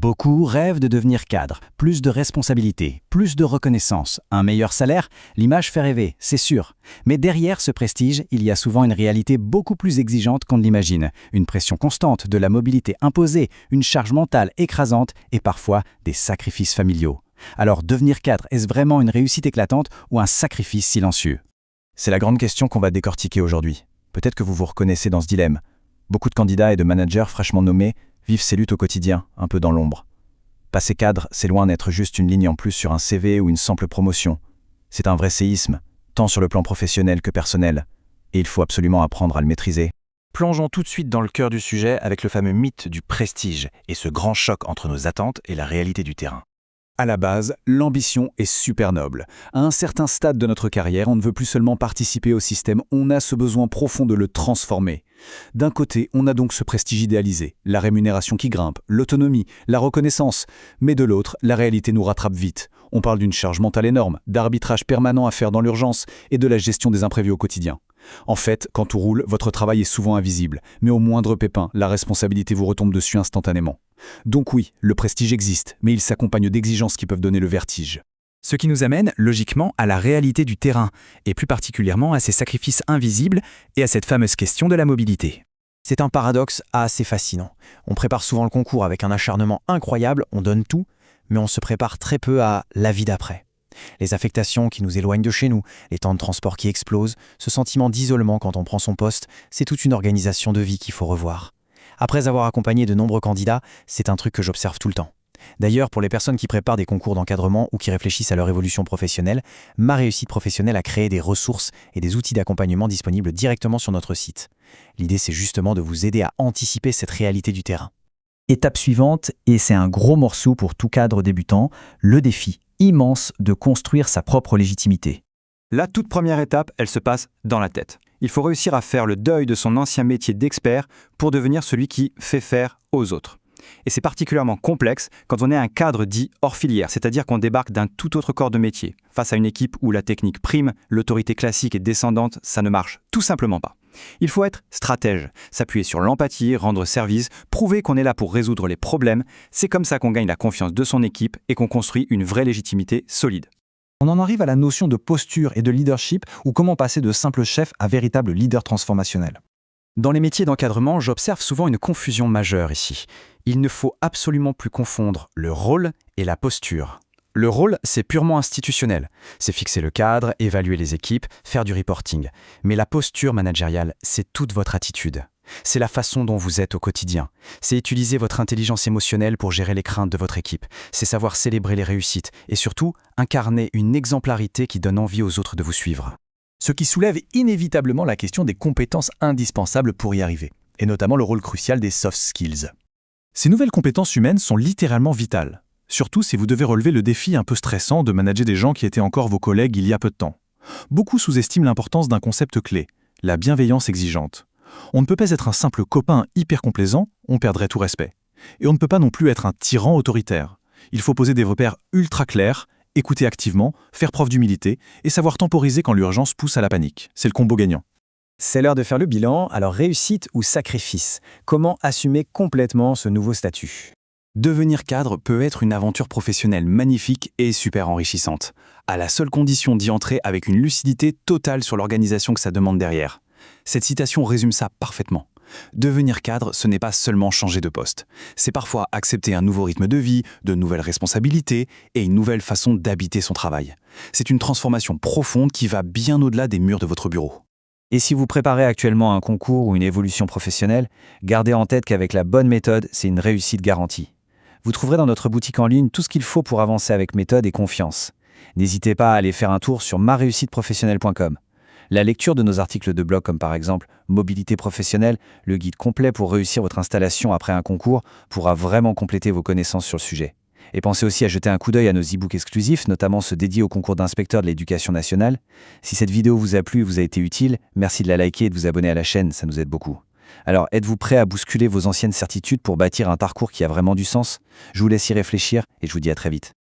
Beaucoup rêvent de devenir cadre, plus de responsabilités, plus de reconnaissance, un meilleur salaire, l'image fait rêver, c'est sûr. Mais derrière ce prestige, il y a souvent une réalité beaucoup plus exigeante qu'on ne l'imagine. Une pression constante, de la mobilité imposée, une charge mentale écrasante et parfois des sacrifices familiaux. Alors devenir cadre, est-ce vraiment une réussite éclatante ou un sacrifice silencieux? C'est la grande question qu'on va décortiquer aujourd'hui. Peut-être que vous vous reconnaissez dans ce dilemme. Beaucoup de candidats et de managers fraîchement nommés vivent ces luttes au quotidien, un peu dans l'ombre. Passer cadre, c'est loin d'être juste une ligne en plus sur un CV ou une simple promotion. C'est un vrai séisme, tant sur le plan professionnel que personnel, et il faut absolument apprendre à le maîtriser. Plongeons tout de suite dans le cœur du sujet avec le fameux mythe du prestige et ce grand choc entre nos attentes et la réalité du terrain. À la base, l'ambition est super noble. À un certain stade de notre carrière, on ne veut plus seulement participer au système, on a ce besoin profond de le transformer. D'un côté, on a donc ce prestige idéalisé, la rémunération qui grimpe, l'autonomie, la reconnaissance. Mais de l'autre, la réalité nous rattrape vite. On parle d'une charge mentale énorme, d'arbitrage permanent à faire dans l'urgence et de la gestion des imprévus au quotidien. En fait, quand tout roule, votre travail est souvent invisible, mais au moindre pépin, la responsabilité vous retombe dessus instantanément. Donc oui, le prestige existe, mais il s'accompagne d'exigences qui peuvent donner le vertige. Ce qui nous amène logiquement à la réalité du terrain, et plus particulièrement à ces sacrifices invisibles et à cette fameuse question de la mobilité. C'est un paradoxe assez fascinant. On prépare souvent le concours avec un acharnement incroyable, on donne tout, mais on se prépare très peu à la vie d'après. Les affectations qui nous éloignent de chez nous, les temps de transport qui explosent, ce sentiment d'isolement quand on prend son poste, c'est toute une organisation de vie qu'il faut revoir. Après avoir accompagné de nombreux candidats, c'est un truc que j'observe tout le temps. D'ailleurs, pour les personnes qui préparent des concours d'encadrement ou qui réfléchissent à leur évolution professionnelle, Ma Réussite Professionnelle a créé des ressources et des outils d'accompagnement disponibles directement sur notre site. L'idée, c'est justement de vous aider à anticiper cette réalité du terrain. Étape suivante, et c'est un gros morceau pour tout cadre débutant, le défi immense de construire sa propre légitimité. La toute première étape, elle se passe dans la tête. Il faut réussir à faire le deuil de son ancien métier d'expert pour devenir celui qui fait faire aux autres. Et c'est particulièrement complexe quand on est un cadre dit hors filière, c'est-à-dire qu'on débarque d'un tout autre corps de métier. Face à une équipe où la technique prime, l'autorité classique est descendante, ça ne marche tout simplement pas. Il faut être stratège, s'appuyer sur l'empathie, rendre service, prouver qu'on est là pour résoudre les problèmes. C'est comme ça qu'on gagne la confiance de son équipe et qu'on construit une vraie légitimité solide. On en arrive à la notion de posture et de leadership ou comment passer de simple chef à véritable leader transformationnel. Dans les métiers d'encadrement, j'observe souvent une confusion majeure ici. Il ne faut absolument plus confondre le rôle et la posture. Le rôle, c'est purement institutionnel. C'est fixer le cadre, évaluer les équipes, faire du reporting. Mais la posture managériale, c'est toute votre attitude. C'est la façon dont vous êtes au quotidien. C'est utiliser votre intelligence émotionnelle pour gérer les craintes de votre équipe. C'est savoir célébrer les réussites et surtout incarner une exemplarité qui donne envie aux autres de vous suivre. Ce qui soulève inévitablement la question des compétences indispensables pour y arriver, et notamment le rôle crucial des soft skills. Ces nouvelles compétences humaines sont littéralement vitales, surtout si vous devez relever le défi un peu stressant de manager des gens qui étaient encore vos collègues il y a peu de temps. Beaucoup sous-estiment l'importance d'un concept clé, la bienveillance exigeante. On ne peut pas être un simple copain hyper complaisant, on perdrait tout respect. Et on ne peut pas non plus être un tyran autoritaire. Il faut poser des repères ultra clairs, écouter activement, faire preuve d'humilité et savoir temporiser quand l'urgence pousse à la panique. C'est le combo gagnant. C'est l'heure de faire le bilan, alors réussite ou sacrifice? Comment assumer complètement ce nouveau statut? Devenir cadre peut être une aventure professionnelle magnifique et super enrichissante, à la seule condition d'y entrer avec une lucidité totale sur l'organisation que ça demande derrière. Cette citation résume ça parfaitement. Devenir cadre, ce n'est pas seulement changer de poste. C'est parfois accepter un nouveau rythme de vie, de nouvelles responsabilités et une nouvelle façon d'habiter son travail. C'est une transformation profonde qui va bien au-delà des murs de votre bureau. Et si vous préparez actuellement un concours ou une évolution professionnelle, gardez en tête qu'avec la bonne méthode, c'est une réussite garantie. Vous trouverez dans notre boutique en ligne tout ce qu'il faut pour avancer avec méthode et confiance. N'hésitez pas à aller faire un tour sur mareussiteprofessionnelle.com. La lecture de nos articles de blog comme par exemple Mobilité professionnelle, le guide complet pour réussir votre installation après un concours, pourra vraiment compléter vos connaissances sur le sujet. Et pensez aussi à jeter un coup d'œil à nos e-books exclusifs, notamment ceux dédiés au concours d'inspecteur de l'éducation nationale. Si cette vidéo vous a plu et vous a été utile, merci de la liker et de vous abonner à la chaîne, ça nous aide beaucoup. Alors, êtes-vous prêt à bousculer vos anciennes certitudes pour bâtir un parcours qui a vraiment du sens? Je vous laisse y réfléchir et je vous dis à très vite.